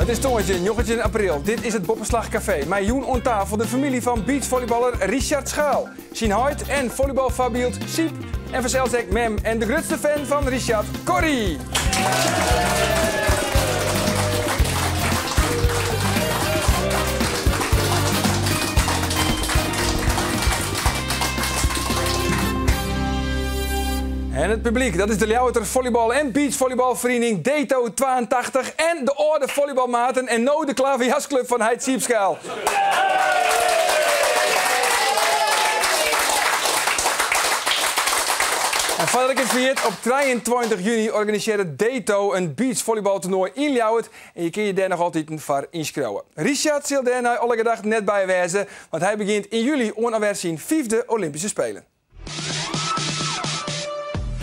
Het is tongetje, 9 april. Dit is het Boppenslag Café. Met Joen on tafel de familie van beachvolleyballer Richard Schuil. Zijn huid en volleybalfabielt Siep. En vanzelfs ik Mem en de grootste fan van Richard, Corrie. En het publiek, dat is de Ljouwerter Volleybal- en Beachvolleybalvereniging Deto 82 en de Orde Volleybalmaten en no de Klaverjasclub van Heid Siepschaal. En voordat ik het viert, op 23 juni organiseerde Deto een beachvolleybaltoernooi in Ljouwert. En je kunt je daar nog altijd voor inschrijven. Richard zal daar nou alle gedacht net bij wezen, want hij begint in juli onalweer zijn 5e Olympische Spelen.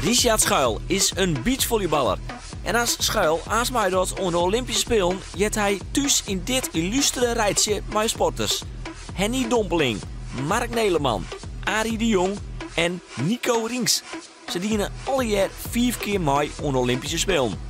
Richard Schuil is een beachvolleyballer. En als Schuil aansmijt onder de Olympische Spelen, jet hij thuis in dit illustere rijtje met sporters. Henny Dompeling, Mark Neleman, Arie de Jong en Nico Rinks. Ze dienen alle jaar 4 keer mee onder de Olympische Spelen.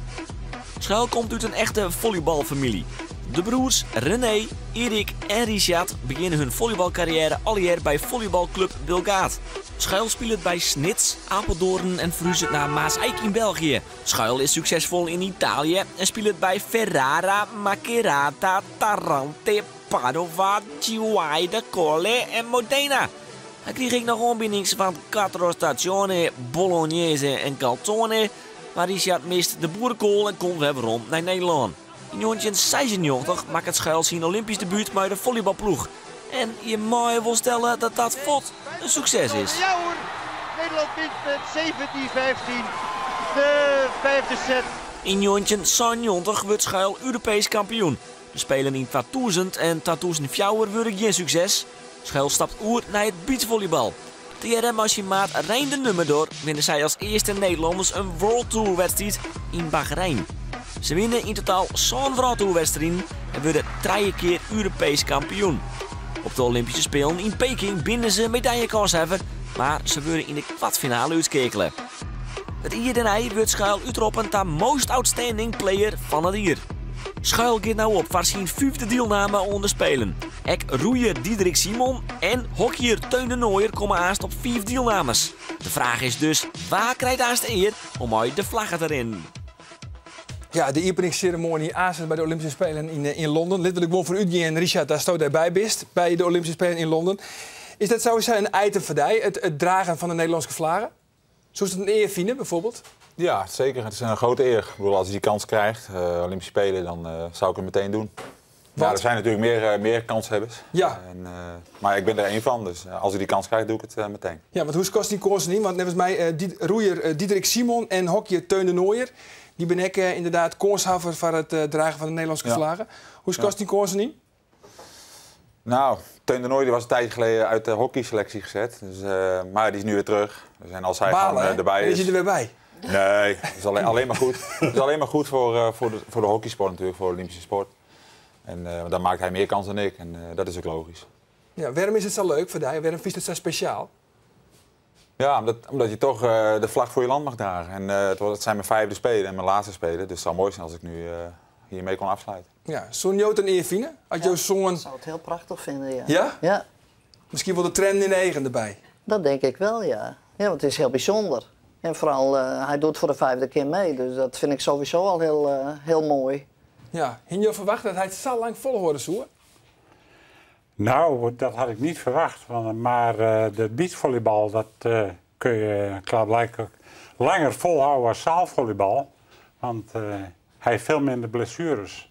Schuil komt uit een echte volleybalfamilie. De broers René, Erik en Richard beginnen hun volleybalcarrière alle jaar bij volleybalclub Wilgaat. Schuil speelt bij Snits, Apeldoorn en verhuist naar Maaseik in België. Schuil is succesvol in Italië en speelt bij Ferrara, Macerata, Tarante, Padova, Ciuaide, Colle en Modena. Hij kreeg nog aanbiedings van Quattro Stazione, Bolognese en Calzone, maar Richard mist de boerenkool en komt weer rond naar Nederland. In 1996 maakt het Schuil zijn Olympisch debuut met de volleybalploeg. En je mag je wel stellen dat dat vlot een succes is. Ja hoor, Nederland wint met 17-15 de 5e set. In 1997 wordt Schuil Europees kampioen. De Spelen in 2000 en 2004 worden geen succes. Schuil stapt oer naar het beachvolleybal. De RM-maat Rijn de nummer door winnen zij als eerste Nederlanders een World Tour wedstrijd in Bahrein. Ze winnen in totaal zo'n World Tour wedstrijd en worden 3 keer Europees kampioen. Op de Olympische Spelen in Peking binnen ze medaillekans hebben, maar ze worden in de kwartfinale uitskekelen. Het hier daarna wordt Schuil uitroepen tot Most Outstanding Player van het jaar. Schuil gaat nou op voor zijn 5e deelname onder Spelen. Ook roeier Diederik Simon en hockeyer Teun de Nooijer komen aanst op 5 deelnames. De vraag is dus, waar krijgt aanst de eer om uit de vlaggen te rennen? Ja, de openingsceremonie aanzet bij de Olympische Spelen in Londen. Letterlijk gewoon voor u en Richard, daar stoot daarbij bist bij de Olympische Spelen in Londen. Is dat sowieso een item voor jou, het dragen van de Nederlandse vlaggen? Zoals het een eer vinden, bijvoorbeeld? Ja, zeker. Het is een grote eer. Ik bedoel, als je die kans krijgt, Olympische Spelen, dan zou ik het meteen doen. Ja, er zijn natuurlijk meer kanshebbers. Ja. Maar ik ben er één van, dus als ik die kans krijg, doe ik het meteen. Ja, want hoe kost die koers niet? Want net als mij roeier Diederik Simon en hockeyer Teun de Nooijer. Die ben ik inderdaad koershaver voor het dragen van de Nederlandse vlaggen. Hoe kost die koers niet? Nou, Teun de Nooijer was een tijdje geleden uit de hockeyselectie gezet. Dus, maar die is nu weer terug. Dus, en als hij erbij is... Is hij er weer bij? Nee, dat is alleen maar goed. Het is alleen maar goed voor de hockeysport natuurlijk, voor de Olympische sport. En dan maakt hij meer kans dan ik en dat is ook logisch. Ja, waarom is het zo leuk voor jou? Waarom vind je het zo speciaal? Ja, omdat je toch de vlag voor je land mag dragen. En het zijn mijn 5e Spelen en mijn laatste Spelen. Dus het zou mooi zijn als ik nu hiermee kon afsluiten. Ja, zo'n Jood en Eerfine? Had je zongen... Ik zou het heel prachtig vinden, ja. Ja? Ja. Misschien wel de trend in de eigen erbij? Dat denk ik wel, ja. Ja, want het is heel bijzonder. En vooral, hij doet voor de 5e keer mee. Dus dat vind ik sowieso al heel mooi. Ja, had je verwacht dat hij het zo lang vol hoorde zoeken? Nou, dat had ik niet verwacht. Maar de beachvolleybal, dat kun je klaarblijkelijk langer volhouden als zaalvolleybal. Want hij heeft veel minder blessures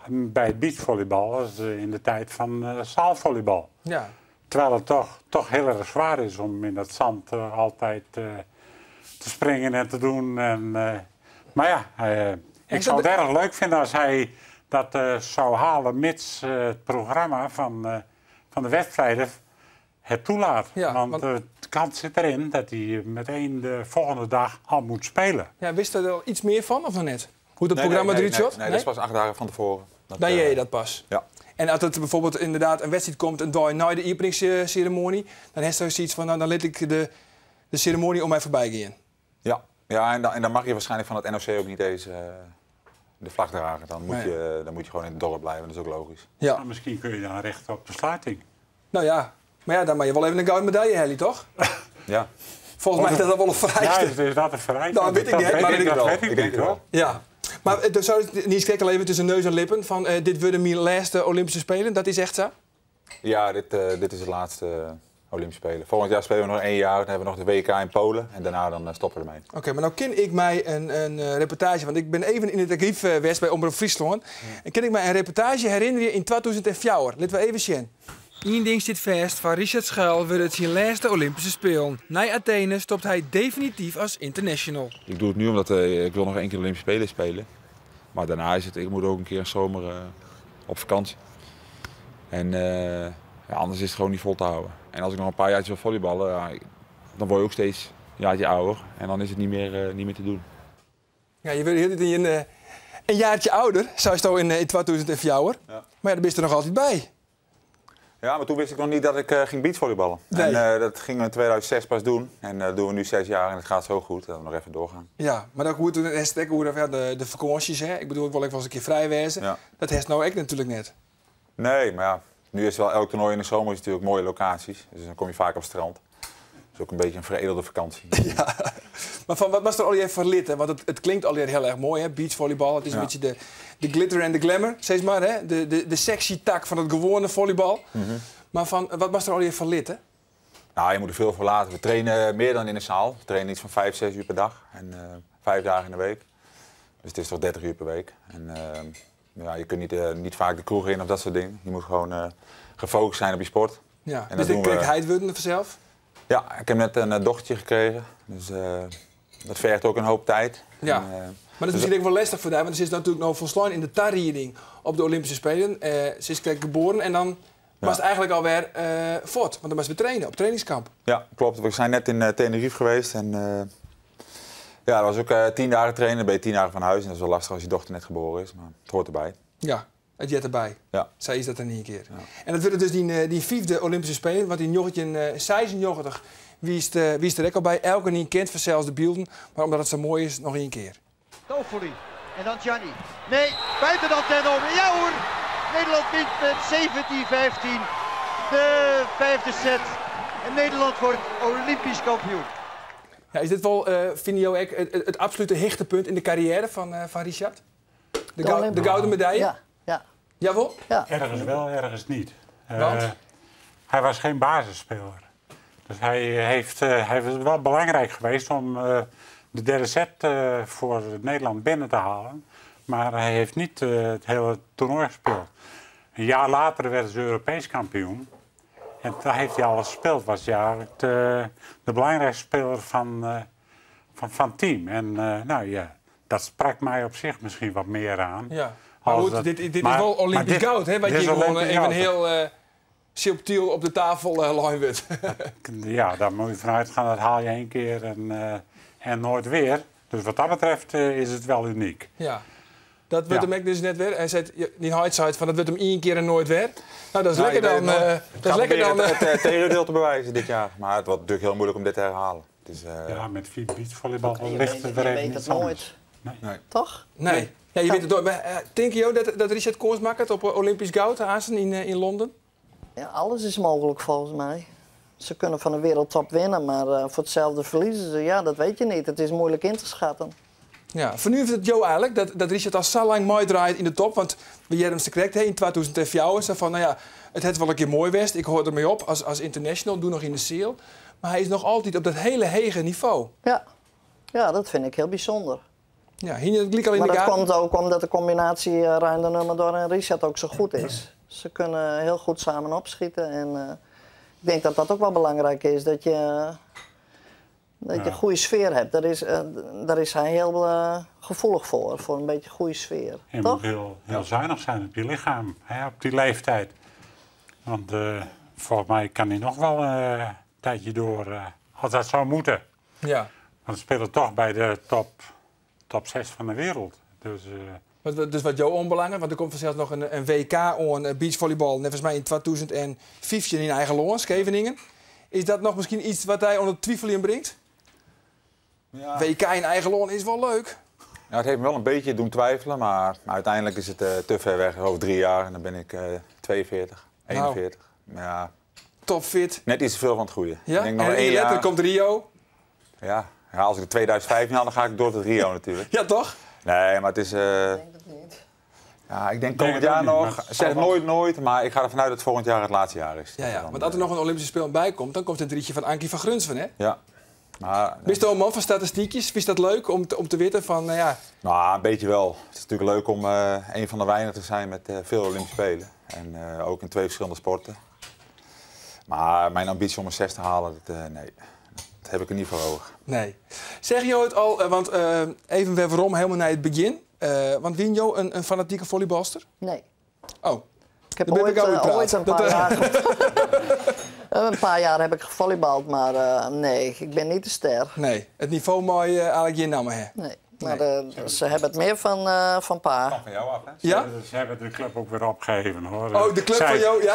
bij het beachvolleybal als in de tijd van zaalvolleybal. Ja. Terwijl het toch heel erg zwaar is om in dat zand altijd te springen en te doen. Maar ja, ik zou het erg leuk vinden als hij dat zou halen, mits het programma van de wedstrijden het toelaat. Ja, want de kans zit erin dat hij meteen de volgende dag al moet spelen. Ja, wist je er al iets meer van of nog net? Hoe dat programma eruit zat? Nee, dat is pas 8 dagen van tevoren. Dan je dat pas? Ja. En als het bijvoorbeeld inderdaad een wedstrijd komt, een dag na de openingsceremonie, dan heeft hij zoiets van, nou, dan let ik de ceremonie om mij voorbij gaan. Ja, en dan mag je waarschijnlijk van het NOC ook niet eens de vlag dragen. Dan moet je gewoon in het dorp blijven, dat is ook logisch. Ja. Nou, misschien kun je dan rechten op de sluiting. Nou ja, maar ja, dan mag je wel even een gouden medaille, Helly, toch? Ja. Volgens mij is dat wel een vereiste. Ja, is dat een vereiste? Nou, weet ik niet, maar dat weet Ik ik denk niet, het wel. hoor. Ja. Maar zou het niet kijken even tussen neus en lippen van dit worden mijn laatste Olympische Spelen? Dat is echt zo? Ja, dit is het laatste Olympische Spelen. Volgend jaar spelen we nog 1 jaar, dan hebben we nog de WK in Polen en daarna dan stoppen we ermee. Oké, maar nou ken ik mij een reportage, want ik ben even in het archief geweest bij Omroep Friesland. En ken ik mij een reportage herinneren in 2004. Laten we even zien. Eén ding zit vast, van Richard Schuil wordt het zijn laatste Olympische Spelen. Na Athene stopt hij definitief als international. Ik doe het nu omdat ik wil nog 1 keer de Olympische Spelen spelen. Maar daarna is het, ik moet ook een keer een zomer op vakantie. En anders is het gewoon niet vol te houden. En als ik nog een paar jaartjes wil volleyballen, dan word je ook steeds een jaartje ouder. En dan is het niet meer te doen. Ja, je wordt een jaartje ouder, zou je zo in 2004. Ja. Maar ja, daar ben je er nog altijd bij. Ja, maar toen wist ik nog niet dat ik ging beachvolleyballen. Nee. En dat gingen we in 2006 pas doen. En dat doen we nu 6 jaar en het gaat zo goed dat we nog even doorgaan. Ja, maar dan hoe de vakanties, hè? Ik bedoel, ik wil even eens een keer vrij wezen. Ja. Dat heeft nou ik natuurlijk net. Nee, maar ja, nu is wel elk toernooi in de zomer is natuurlijk mooie locaties. Dus dan kom je vaak op het strand. Dat is ook een beetje een veredelde vakantie. Ja. Maar van wat was er al even voor lid? Hè? Want het klinkt alweer heel erg mooi, hè? Beachvolleybal. Het is een beetje de glitter en de glamour, zeg maar. Hè? De sexy tak van het gewone volleybal. Maar van wat was er al even voor lid? Hè? Nou, je moet er veel voor laten. We trainen meer dan in de zaal. We trainen iets van 5, 6 uur per dag. En 5 dagen in de week. Dus het is toch 30 uur per week. En ja, je kunt niet vaak de kroeg in of dat soort dingen. Je moet gewoon gefocust zijn op je sport. Ja. En Dus de kijkheid worden vanzelf? Ja, ik heb net een dochtertje gekregen. Dus dat vergt ook een hoop tijd. Ja. En, maar dat is misschien ook wel lastig voor jou, want ze is natuurlijk nog volslaan in de tarrieding op de Olympische Spelen. Ze is geboren en dan was het eigenlijk alweer voort, want dan was we trainen op trainingskamp. Ja, klopt. We zijn net in Tenerife geweest en ja, dat was ook 10 dagen trainen. Dan ben je 10 dagen van huis en dat is wel lastig als je dochter net geboren is, maar het hoort erbij. Ja, het jet erbij. Ja. Zij is dat er niet een keer. Ja. En dat werd dus die 5e Olympische Spelen, want die jochetje 96 wie is er ook al bij. Elke niet kent vanzelfs de beelden, maar omdat het zo mooi is, nog 1 keer. Toffoli. En dan Gianni. Nee, buiten de antenne om. Ja hoor! Nederland wint met 17-15 de 5e set. En Nederland wordt Olympisch kampioen. Ja, is dit wel, vind je ook het absolute hichtepunt in de carrière van Richard? De gouden medaille? Ja, ja. Jawel? Ja. Ergens wel, ergens niet. Want? Hij was geen basisspeler. Dus hij was wel belangrijk geweest om de derde set voor Nederland binnen te halen. Maar hij heeft niet het hele toernooi gespeeld. Een jaar later werd ze Europees kampioen. En daar heeft hij alles gespeeld. Was hij de belangrijkste speler van het team. En nou ja, dat sprak mij op zich misschien wat meer aan. Ja. Maar goed, dit is wel Olympisch goud, hè? Wat je gewoon even heel subtiel op de tafel lijn wordt. Ja, daar moet je vanuit gaan. Dat haal je 1 keer en nooit weer. Dus wat dat betreft is het wel uniek. Ja. Dat wordt hem dus net weer. Hij zei, die hindsight van dat wordt hem 1 keer en nooit weer. Nou, dat is lekker dan. Dat is lekker dan. Het tegendeel te bewijzen dit jaar. Maar het wordt natuurlijk heel moeilijk om dit te herhalen. Dus, ja, met 4 beachvolleybal Je ligt het er even weet niet het anders. nooit. nee. Toch? Nee. Ja, je weet het nooit. Denk je ook dat Richard kans maakt op Olympisch goud in Londen? Ja, alles is mogelijk volgens mij. Ze kunnen van de wereldtop winnen, maar voor hetzelfde verliezen ze. Ja, dat weet je niet. Het is moeilijk in te schatten. Ja, voor nu is het jou eigenlijk dat Richard al zo lang mooi draait in de top. Want we hebben hem correct in 2004 zo van, nou ja, het heeft wel een keer mooi west. Ik hoor ermee op als international, doe nog in de seal. Maar hij is nog altijd op dat hele hege niveau. Ja, ja, dat vind ik heel bijzonder. Ja, hier al in Maar de dat gaten. komt ook omdat de combinatie Reinder Nummerdoor en Richard ook zo goed is. Ze kunnen heel goed samen opschieten. En ik denk dat dat ook wel belangrijk is, dat je een goede sfeer hebt. Daar is hij heel gevoelig voor een beetje goede sfeer. Je toch? moet heel zuinig zijn op je lichaam, hè, op die leeftijd. Want volgens mij kan hij nog wel een tijdje door, als dat zou moeten. Ja. Want ze spelen toch bij de top 6 van de wereld. Dus Dus wat jou onbelangrijk, want er komt vanzelfs nog een WK aan beachvolleybal. Net volgens mij in 2015 in eigen land, Scheveningen. Is dat nog misschien iets wat hij onder twijfel in brengt? Ja. WK in eigen land is wel leuk. Ja, het heeft me wel een beetje doen twijfelen, maar uiteindelijk is het te ver weg, over 3 jaar. En dan ben ik 42, 41. Ja, Topfit. net iets te veel van het goede. Ja? Ik denk nog En 1 later jaar. komt Rio. Ja, als ik in 2015 haal, dan ga ik door tot Rio natuurlijk. Ja, toch? Nee, maar het is... Ik denk het niet. Ja, ik denk Ik denk komend het jaar ook niet, maar nog. het zal Zeg wel. nooit, maar ik ga ervan uit dat volgend jaar het laatste jaar is. Ja, ja. Dan, Want als er nog een Olympische Spelen bij komt, dan komt het rietje van Ankie van Grunsven, hè? Ja. Maar, Bist je een man van statistiekjes? Is dat leuk om te weten van, nou ja... nou, een beetje wel. Het is natuurlijk leuk om een van de weinigen te zijn met veel Olympische Spelen. En ook in 2 verschillende sporten. Maar mijn ambitie om een 6 te halen, nee. Dat heb ik er niet voor ogen. Nee. Zeg je het al, want even weer waarom, helemaal naar het begin. Want win Jo een fanatieke volleybalster? Nee. Oh, Ik heb Dan ben ik al weer ooit een praat. paar jaar... een paar jaar heb ik gevolleybald, maar nee, ik ben niet de ster. nee. Het niveau mooi eigenlijk je namen, hè? Nee. Maar ze hebben het meer van pa. Van jou af, hè? Ja? Ze hebben de club ook weer opgegeven, hoor. Oh, de club van jou, ja?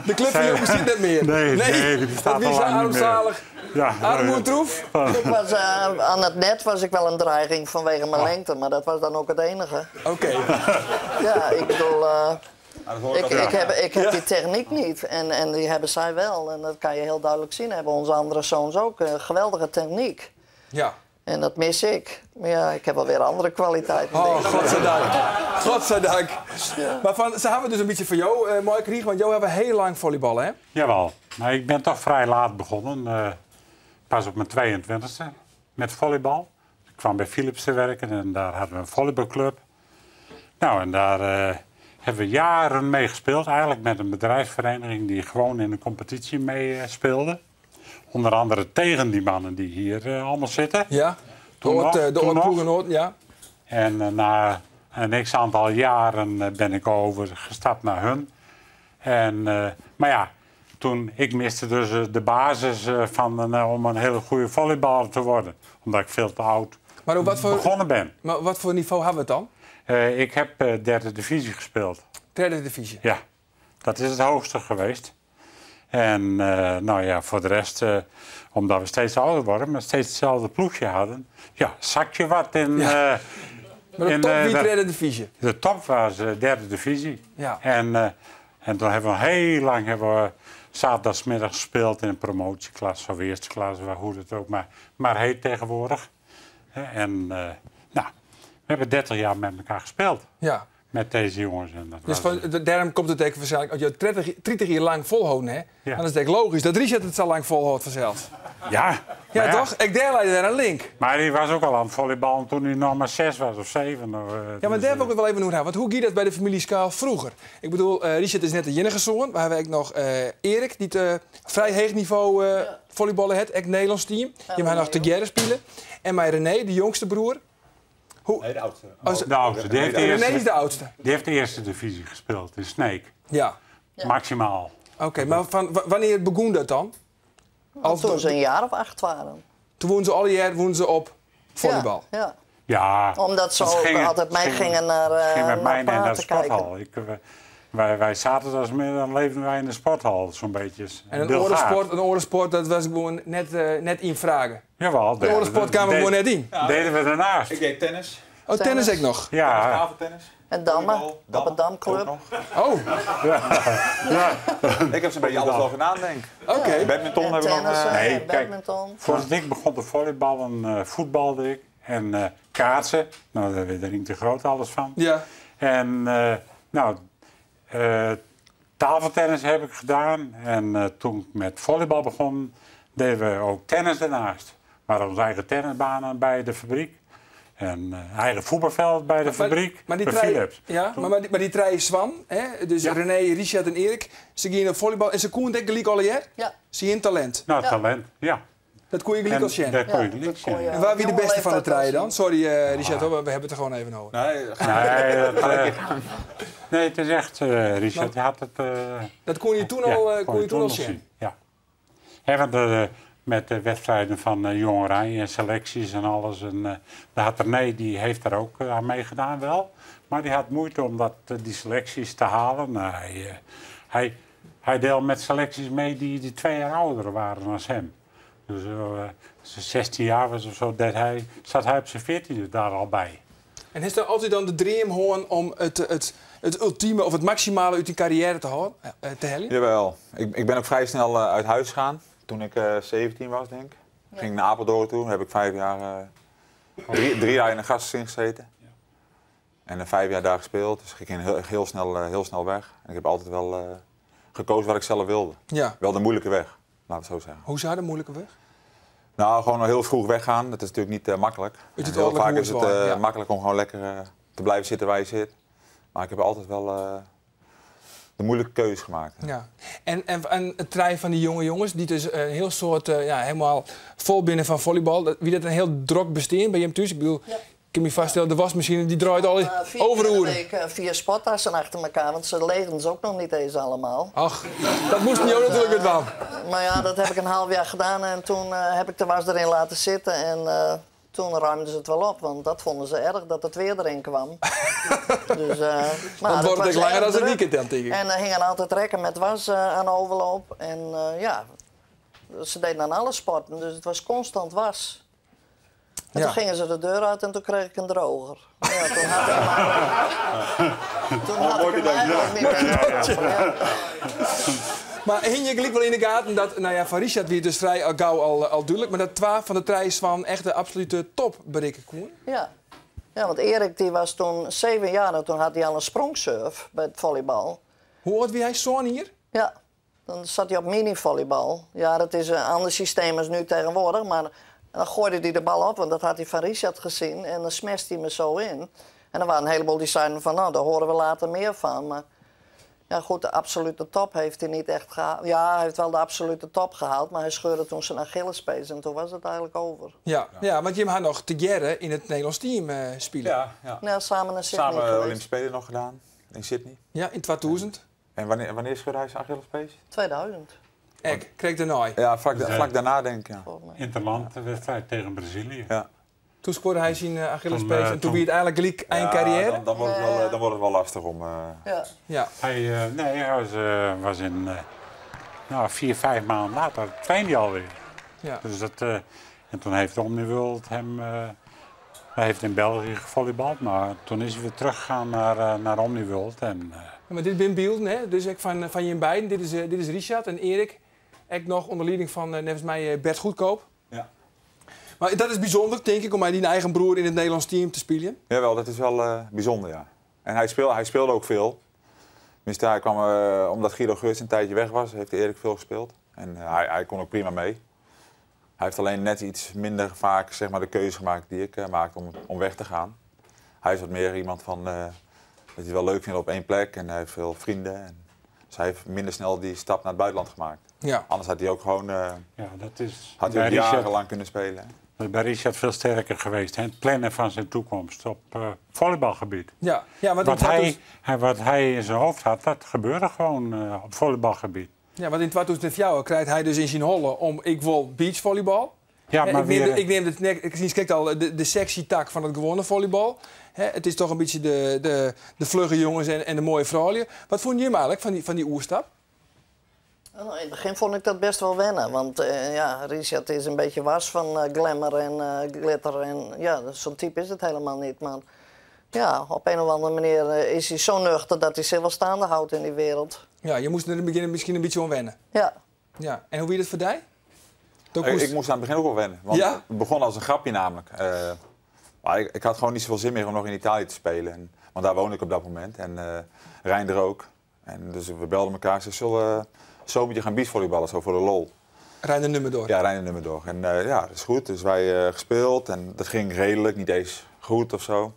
De club van jou bestaat net meer. Nee, die bestaat dat al is lang niet meer. armzalig. Ja, Armoedroef. Ik was, aan het net was ik wel een dreiging vanwege mijn lengte, maar dat was dan ook het enige. Oké. Ja, ik bedoel, dat hoor ik al. ik heb die techniek niet en die hebben zij wel. En dat kan je heel duidelijk zien. Hebben onze andere zoons ook geweldige techniek. Ja. En dat mis ik. Maar ja, ik heb wel weer andere kwaliteiten. Oh, denk ik. godzijdank. Godzijdank. Maar ze hebben dus een beetje van jou, mooi krieg, want jou hebben heel lang volleyballen, hè? Jawel, maar ik ben toch vrij laat begonnen. Pas op mijn 22e met volleybal. Ik kwam bij Philips te werken en daar hadden we een volleybalclub. Nou, en daar hebben we jaren mee gespeeld. Eigenlijk met een bedrijfsvereniging die gewoon in de competitie mee speelde. Onder andere tegen die mannen die hier allemaal zitten. Ja. Toen nog, De toen nog. Oort-Poegenoord, ja. En na een x-aantal jaren ben ik overgestapt naar hun. En, maar ja, toen ik miste dus de basis om een hele goede volleyballer te worden. Omdat ik veel te oud Maar begonnen ben. Maar wat voor niveau hebben we het dan? Ik heb 3e divisie gespeeld. 3e divisie. Ja, dat is het hoogste geweest. En nou ja, voor de rest, omdat we steeds ouder worden, maar steeds hetzelfde ploegje hadden. Ja, zak je wat in... Maar de top wie 3e divisie? De top was 3e divisie. Ja. En toen hebben we heel lang zaterdagmiddag gespeeld in een promotieklasse of eerste klasse, hoe het ook maar heet tegenwoordig. En nou, we hebben 30 jaar met elkaar gespeeld. Ja. Met deze jongens. En dat Dus was, daarom komt het eigenlijk waarschijnlijk, als je 30 jaar lang volhouden, hè? Ja. Dan is het logisch dat Richard het zo lang volhoudt vanzelf. ja, Ja, maar toch? Ik leidde daar een link. Maar die was ook al aan het volleyballen toen hij nog maar 6 was of 7. Ja, maar daar heb ik het wel even over. Want hoe ging dat bij de familie Skaal vroeger? Ik bedoel, Richard is net de enige zoon. We hebben ook nog Erik, die vrij hoog niveau volleyballen heeft. Ook Nederlands team. Die hebben nog te spelen. En mijn René, de jongste broer. Nee, de oudste. De oudste. Die heeft de René is eerste, de oudste. die heeft de eerste divisie gespeeld in Snake. Ja. Maximaal. Oké, maar wanneer begon dat dan? Toen ze een jaar of 8 waren. Toen woonden ze alle jaar op volleybal. Ja. Ja. Omdat ze want ook gingen- altijd mee gingen naar Ging met mij pa naar de te kijken. sporthal. Wij zaterdagmiddag leefden wij in de sporthal, zo'n beetje. En een Bilgaard. orensport, dat was gewoon net in vragen. Jawel. De orensport kwamen we gewoon net in. Deden we daarnaast. Ik deed tennis, Oh, tennis ik nog. Ja. tafeltennis. En dammen, op het damclub. Oh, Ik heb zo'n beetje alles al gedaan, denk ik. oké. Badminton En heb ik nog... tennissen, nee, en kijk. badminton. Voordat ik begon te volleyballen, voetbalde ik. En kaatsen. Nou, daar weet Rink de Groot alles van. Ja. En tafeltennis heb ik gedaan. En toen ik met volleybal begon, deden we ook tennis daarnaast. We hadden onze eigen tennisbanen bij de fabriek. En eigen voetbalveld bij de fabriek. Maar die bij drie, Philips. ja, maar die drie Swan, hè? Dus Ja. René, Richard en Erik, ze gingen op volleybal en ze konden het gelijk alle jaar. Ja. Ze hebben talent. Nou, Ja. talent, ja. Dat kon je gelijk al zien. dat kon je Ja, niet dat kon zien. je. En waar wie de jonge beste van de leeftijd drie wel dan? zien. Sorry Richard, hoor, we hebben het er gewoon even over. Nee, Nee, nee, het is echt, Richard, je had het... Dat kon je toen ja, al, nog zien. Ja. Ja, want met de wedstrijden van Jong Oranje en selecties en alles. En, daar had René, die heeft daar ook aan meegedaan wel. Maar die had moeite om die selecties te halen. Nou, hij deed met selecties mee die 2 jaar ouder waren dan hem. Dus als hij 16 jaar was of zo, zat hij op zijn 14e daar al bij. En is er altijd dan de dream gewoon om het ultieme of het maximale uit die carrière te halen? Jawel. Ik ben ook vrij snel uit huis gegaan. Toen ik 17 was, denk ik. Ja. Ging naar Apeldoorn toe. Heb ik 5 jaar, 3 jaar in een gastgezin gezeten. En 5 jaar daar gespeeld. Dus ik ging heel snel weg. En ik heb altijd wel gekozen wat ik zelf wilde. Ja. Wel de moeilijke weg, laten we het zo zeggen. Hoe zou de moeilijke weg? Nou, gewoon heel vroeg weggaan. Dat is natuurlijk niet makkelijk. Het Heel vaak is het ja. makkelijk om gewoon lekker te blijven zitten waar je zit. Maar ik heb altijd wel de moeilijke keuze gemaakt. Ja. En het trein van die jonge jongens, die dus een heel soort, helemaal vol binnen van volleybal. Wie dat een heel druk bestaan bij hem thuis? Ik bedoel, ik kan me vaststellen, de wasmachine die draait al overuren. 4 sporttassen achter elkaar, want ze legen ze ook nog niet eens allemaal. Ach, dat moest niet natuurlijk het wel. Maar ja, dat heb ik een half jaar gedaan en toen heb ik de was erin laten zitten. En toen ruimden ze het wel op, want dat vonden ze erg dat het weer erin kwam. Dus, maar Dat wordt het langer dan een weekend dan tegen. En er hingen altijd rekken met was aan overloop. En ja, ze deden aan alle sporten, dus het was constant was. En toen gingen ze de deur uit en toen kreeg ik een droger. Ja, toen had ik Maar hing je gelijk wel in de gaten dat, nou ja, van Richard wie dus vrij gauw al duidelijk, maar dat 12 van de treis van echt de absolute top bereiken kon? Ja. Ja, want Erik die was toen 7 jaar en toen had hij al een sprongsurf bij het volleybal. Hoe oud wie hij zo'n hier? Ja, dan zat hij op mini-volleybal. Ja, dat is een ander systeem als nu tegenwoordig, maar dan gooide hij de bal op, want dat had hij van Richard gezien en dan smest hij me zo in. En er waren een heleboel die zeiden van, nou, daar horen we later meer van. Maar ja, goed, de absolute top heeft hij niet echt gehaald. Ja, hij heeft wel de absolute top gehaald, maar hij scheurde toen zijn Achillespees en toen was het eigenlijk over. Ja, want je had nog te jaren in het Nederlands team spelen. Ja, samen naar Sydney Samen geweest. Olympische Spelen nog gedaan in Sydney. Ja, in 2000. En wanneer scheurde hij zijn Achillespees? 2000. Ik kreeg de naai. Ja, vlak daarna denk ik. Ja. Interlandwedstrijd tegen Brazilië. Ja. Toen scoorde hij zijn Achillespees en toen wie het eigenlijk gelijk eind carrière. Dan wordt het wel lastig om... Ja. Hij was in 4-5 maanden later, trainde hij alweer. Ja. Dus en toen heeft Omniworld hem... hij heeft in België gevolleybald, maar toen is hij weer teruggegaan naar Omniworld. Maar dit ben beelden, hè? Dus ik van je beiden. Dit is Richard en Erik. Ik nog onder leiding van nevens mij Bert Goedkoop. Ja. Maar dat is bijzonder, denk ik, om bij die eigen broer in het Nederlands team te spelen. Jawel, dat is wel bijzonder, ja. En hij speelde ook veel. Tenminste, hij kwam, omdat Guido Geurts een tijdje weg was, heeft Erik veel gespeeld. En hij kon ook prima mee. Hij heeft alleen net iets minder vaak zeg maar, de keuze gemaakt die ik maakte om weg te gaan. Hij is wat meer iemand van dat hij wel leuk vindt op één plek en hij heeft veel vrienden. Dus hij heeft minder snel die stap naar het buitenland gemaakt. Ja. Anders had hij ook gewoon had hij jarenlang kunnen spelen. Dat is bij Richard veel sterker geweest. Hè? Het plannen van zijn toekomst op volleybalgebied. Ja, wat hij in zijn hoofd had, dat gebeurde gewoon op volleybalgebied. Ja, want in 2004 krijgt hij dus in zijn holle om ik wil beachvolleybal. Ja, maar ik neem het al de sexy tak van het gewone volleybal. Het is toch een beetje de vlugge jongens en de mooie vrouwen. Wat vond je hem eigenlijk van die oerstap? Nou, in het begin vond ik dat best wel wennen, want Richard is een beetje was van glamour en glitter. En ja, zo'n type is het helemaal niet. Maar ja, op een of andere manier is hij zo nuchter dat hij zich wel staande houdt in die wereld. Ja, je moest in het begin misschien een beetje aan wennen. Ja. En hoe wie het voor jou? Ik moest aan het begin ook wel wennen. Want het begon als een grapje namelijk. Maar ik had gewoon niet zoveel zin meer om nog in Italië te spelen. Want daar woonde ik op dat moment. En Rijn er ook. En dus we belden elkaar en zeiden, zullen we zo moet je gaan beachvolleyballen, zo voor de lol. Rijn de nummer door. Ja, Rijn de nummer door. En dat is goed. Dus wij gespeeld en dat ging redelijk, niet eens goed of zo.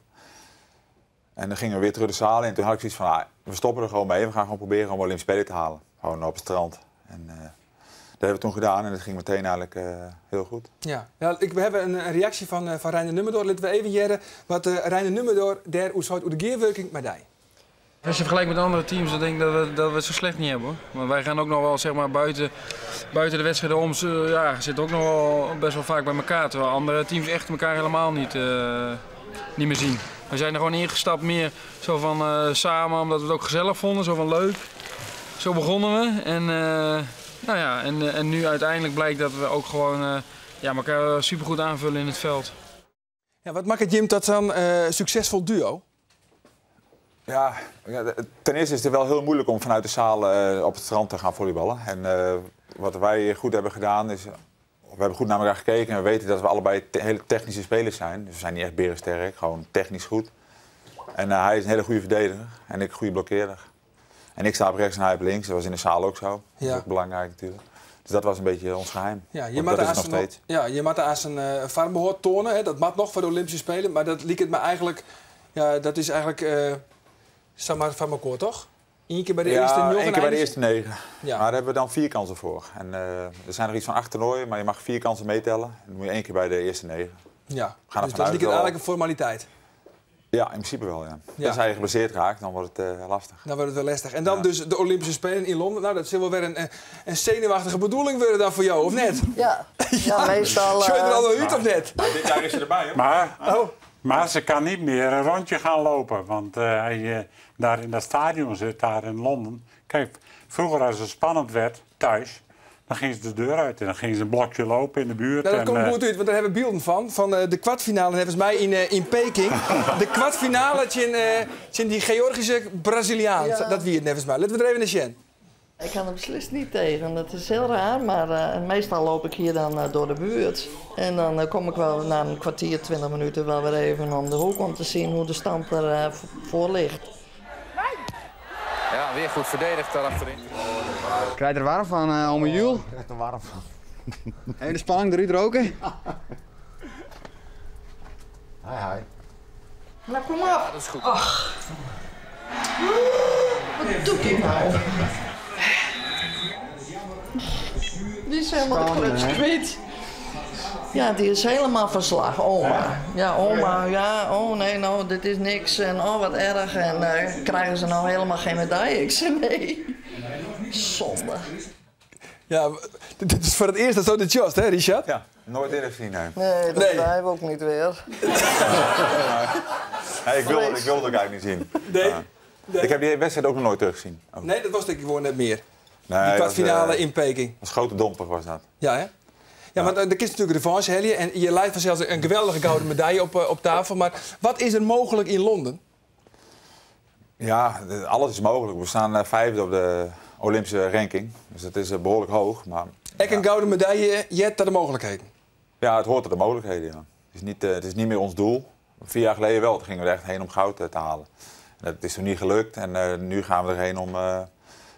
En dan gingen we weer terug de zaal in. En toen had ik zoiets van, we stoppen er gewoon mee. We gaan gewoon proberen om Olympische Spelen te halen. Gewoon op het strand. En dat hebben we toen gedaan en dat ging meteen eigenlijk heel goed. Ja, we hebben een reactie van Rijn de nummer door. Laten we even jaren wat Rijn de nummer door der hoe de gearworking met die. Als je vergelijkt met andere teams, dan denk ik dat we het zo slecht niet hebben, hoor. Maar wij gaan ook nog wel zeg maar, buiten de wedstrijden om. Zitten ook nog wel best wel vaak bij elkaar. Terwijl andere teams echt elkaar helemaal niet meer zien. We zijn er gewoon ingestapt meer zo van samen, omdat we het ook gezellig vonden. Zo van leuk. Zo begonnen we. En Nou ja, en nu uiteindelijk blijkt dat we ook gewoon elkaar supergoed aanvullen in het veld. Ja, wat maakt het, Jim, tot zo'n succesvol duo? Ja, ten eerste is het wel heel moeilijk om vanuit de zaal op het strand te gaan volleyballen. En wat wij goed hebben gedaan is, we hebben goed naar elkaar gekeken en we weten dat we allebei hele technische spelers zijn. Dus we zijn niet echt berensterk, gewoon technisch goed. En hij is een hele goede verdediger en ik een goede blokkeerder. En ik sta op rechts en hij op links, dat was in de zaal ook zo. Dat is ook belangrijk natuurlijk. Dus dat was een beetje ons geheim. Ja, je moet aan zijn farmbehoort tonen, hè? Dat mag nog voor de Olympische Spelen, maar dat liep het me eigenlijk, ja, dat is eigenlijk Samar van Makoor, toch? Eén keer bij de eerste 9. Één keer bij de eerste 9. Ja. Maar daar hebben we dan 4 kansen voor. En er zijn er iets van 8 toernooien, maar je mag 4 kansen meetellen. En dan moet je 1 keer bij de eerste 9. Ja, dus dat is eigenlijk een formaliteit. Ja, in principe wel, ja. Als je geblesseerd raakt, dan wordt het lastig. Dan wordt het wel lastig. En dan dus de Olympische Spelen in Londen. Nou, dat zal wel weer een zenuwachtige bedoeling worden dan voor jou, of net? Ja, meestal... Zou je er al een uit of net? Nou, dit jaar is ze erbij, hoor. Maar ze kan niet meer een rondje gaan lopen. Want hij daar in dat stadion zit, daar in Londen. Kijk, vroeger als het spannend werd, thuis, dan ging ze de deur uit en dan ging ze een blokje lopen in de buurt. Nou, dat komt goed uit, want daar hebben we beelden van. Van de kwartfinale, hebben ze mij in Peking. De kwartfinale in die Georgische Braziliaan. Ja. Dat wie het nevens mij. Laten we er even naar zien. Ik kan er beslist niet tegen. Dat is heel raar, maar meestal loop ik hier dan door de buurt. En dan kom ik wel na een kwartier, 20 minuten wel weer even om de hoek om te zien hoe de stand er voor ligt. Ja, weer goed verdedigd daar achterin. Krijg je er warm van, ome Jules? Ik krijg er warm van. En de spanning eruit roken? Hi. Nou, kom op. Ja, dat is goed. Ach. Wat doe ik nou? Die is helemaal de kluts kwijt. Ja, die is helemaal verslagen. Oma. Ja, oma. Ja, oh nee, nou, dit is niks. En oh, wat erg. En krijgen ze nou helemaal geen medaille? Ik zei nee. Zonde. Ja, dit is voor het eerst dat zo de Just, hè, Richard? Ja, nooit eerder gezien, nee. Nee, dat hebben we ook niet weer. Nee, ik wilde het ook eigenlijk niet zien. Nee. Ik heb die wedstrijd ook nog nooit teruggezien. Nee, dat was denk ik gewoon net meer. Nee, die kwartfinale in Peking. Dat was grote domper, was dat. Ja, hè? Ja, maar er is natuurlijk revanche, Helje. En je lijkt vanzelfs een geweldige gouden medaille op tafel. Maar wat is er mogelijk in Londen? Ja, alles is mogelijk. We staan 5e op de Olympische ranking. Dus dat is behoorlijk hoog. Maar, Een gouden medaille, je hebt de mogelijkheden. Ja, het hoort tot de mogelijkheden, ja. Het is niet meer ons doel. 4 jaar geleden wel. Toen gingen we er echt heen om goud te halen. Dat is toen niet gelukt. En nu gaan we erheen om,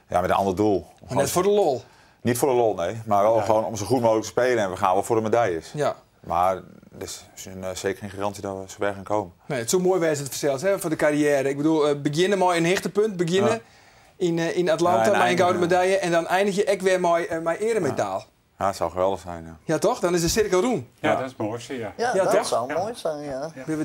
met een ander doel. Maar net voor de lol. Niet voor de lol, nee. Maar wel gewoon om zo goed mogelijk te spelen. En we gaan wel voor de medailles. Ja. Maar er is zeker geen garantie dat we zo ver gaan komen. Nee, het is zo mooi wijs het verzeld, hè, voor de carrière. Ik bedoel, beginnen maar een hechtepunt. Beginnen in Atlanta met een gouden medaille. En dan eindig je ook weer met eremetaal. Ja, het zou geweldig zijn, ja. Ja, toch? Dan is de cirkel roem. Ja, dat is mooi, ja. Ja, dat zou mooi zijn, ja. Ben we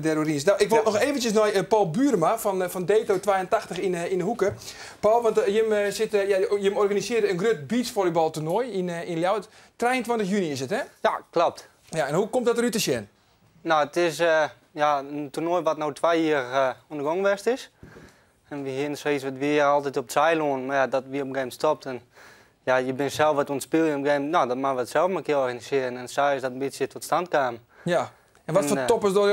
daar Nou, ik wil nog eventjes naar Paul Burema van Dato 82 in de Hoeken. Paul, want je organiseert een groot beachvolleybaltoernooi in Ljouwert. 23 juni is het, hè? Ja, klopt. Ja, en hoe komt dat eruit te zien? Nou, het is een toernooi wat nu 2 jaar onder gang geweest is. En we hier in Zweeds wat weer altijd op het zeilen, maar ja, dat weer op een gegeven moment stopt. En ja, je bent zelf wat ontspeel je op een gegeven moment, dat mag we het zelf maar een keer organiseren. En zo is dat een beetje tot stand kwam. Ja, en wat voor toppers door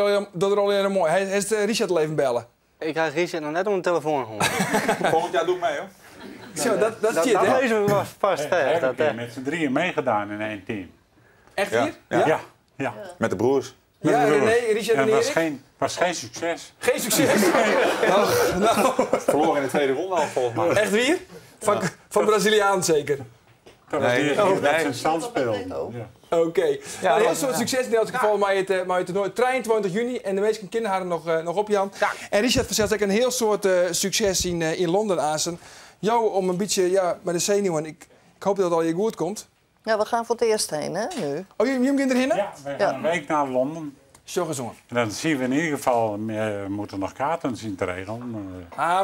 er al heel mooi? Hij is Richard al even bellen? Ik ga Richard nog net op de telefoon gehoord. Volgend jaar doe ik mee, hoor. Zo, dat is het, hè? Dat lezen we vast verder. We hebben met z'n drieën meegedaan in 1 team. Echt hier? Ja. Met de broers. Ja, René, Richard en Erik? Was geen succes. Geen succes? Nou. Verloren in de tweede ronde al, volgens mij. Echt weer? Van Braziliaan zeker? Dat was die zijn stand speelde. Oké. Nou, heel veel succes in elk geval met het toernooi. 23 juni en de meeste kinderen hadden nog op, Jan. Ja. En Richard verzelt ook een heel soort succes in Londen aan zijn. Jou om een beetje met de zenuwen. Ik hoop dat het al je goed komt. Ja, we gaan voor het eerst heen, hè, nu. Oh, jullie gaan erheen? Ja, we gaan een week naar Londen. Zo gezongen. En dan zien we in ieder geval, we moeten nog kaarten zien te regelen. Maar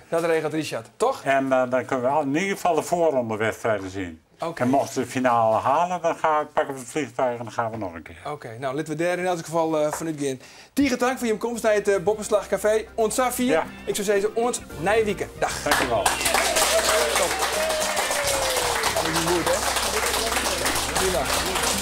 dat regelt Richard, toch? En dan kunnen we in ieder geval de voorrondewedstrijden zien. En mochten we de finale halen, dan pakken we het vliegtuig en dan gaan we nog een keer. Oké, nou, laten we daar in elk geval vanuit gaan. Tiege, dank voor je komst naar het Boppenslag Café. Ons Safia. Ja. Ik zou zeggen, ons Nijwieken. Dag. Dank je wel. goed, hè? Prima.